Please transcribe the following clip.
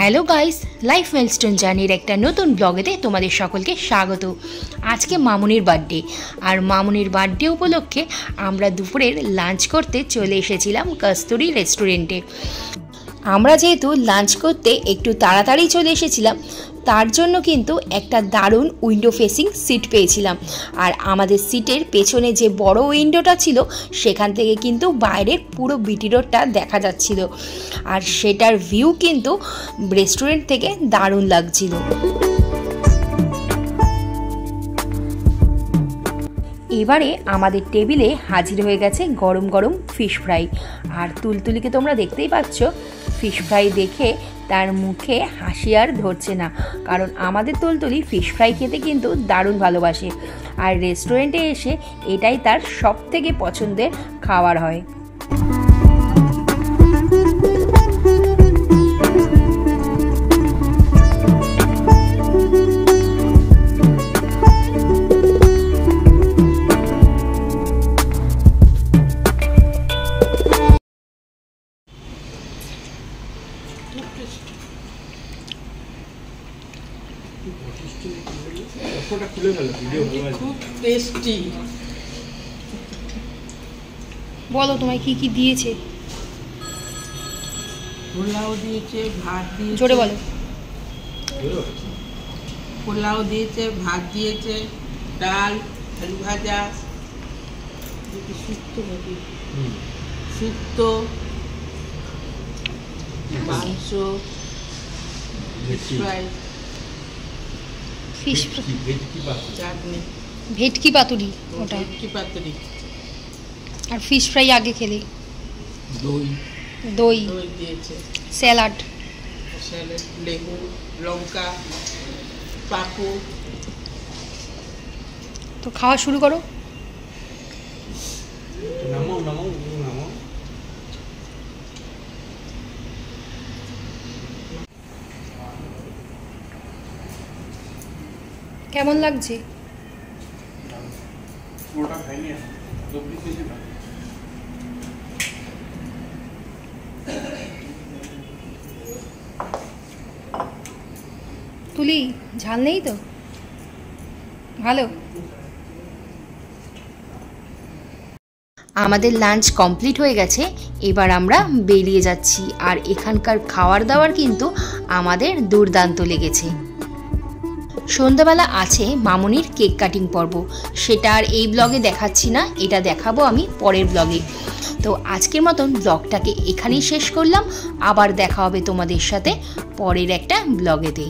Hello guys, life milestone জার্নির একটা নতুন ব্লগেতে তোমাদের সকলকে স্বাগত। আজকে মামুনির বার্থডে, আর মামুনির বার্থডে উপলক্ষে আমরা দুপুরের লাঞ্চ করতে চলে এসেছিলাম কস্তুরী রেস্টুরেন্টে। আমরা যেহেতু লাঞ্চ করতে একটু তাড়াতাড়ি চলে এসেছিলাম, তার জন্য কিন্তু একটা দারুণ উইন্ডো ফেসিং সিট পেয়েছিলাম। আর আমাদের সিটের পেছনে যে বড় উইন্ডোটা ছিল, সেখান থেকে কিন্তু বাইরের পুরো বিটি রোডটা দেখা যাচ্ছিল, আর সেটার ভিউ কিন্তু রেস্টুরেন্ট থেকে দারুণ লাগছিল। এবারে আমাদের টেবিলে হাজির হয়ে গেছে গরম গরম ফিশ ফ্রাই। আর তুলতুলিকে তোমরা দেখতেই পাচ্ছ, ফিশ ফ্রাই দেখে তার মুখে হাসি আর ধরছে না, কারণ আমাদের তুলতুলি ফিশ ফ্রাই খেতে কিন্তু দারুণ ভালোবাসে, আর রেস্টুরেন্টে এসে এটাই তার সবথেকে পছন্দের খাবার হয়। খুব টেস্টি। বলো তোমায় কি কি দিয়েছে? পোলাও দিয়েছে, ভাত দিয়েছে। জোরে বলো। পোলাও দিয়েছে, ভাত দিয়েছে, ডাল, আলু ভাজা, শুক্তো, মাংস, ফিশ চাটনি, ভেটকি পাতুরি, ওটা ভেটকি পাতুরি, আর ফিশ ফ্রাই আগে খেলে, দই দই দই দিয়েছে, স্যালাড, স্যালাড, লেবু, লঙ্কা, পাঁপড়। তো খাওয়া শুরু করো। কেমন লাগছে? তুলি, ঝাল নেই তো? ভালো। আমাদের লাঞ্চ কমপ্লিট হয়ে গেছে, এবার আমরা বেরিয়ে যাচ্ছি। আর এখানকার খাওয়ার দাওয়ার কিন্তু আমাদের দুর্দান্ত লেগেছে। সন্ধ্যাবেলা আছে মামুনির কেক কাটিং পর্ব, সেটা আর এই ব্লগে দেখাচ্ছি না, এটা দেখাবো আমি পরের ব্লগে। তো আজকের মতন ব্লগটাকে এখানেই শেষ করলাম, আবার দেখা হবে তোমাদের সাথে পরের একটা ব্লগেতে।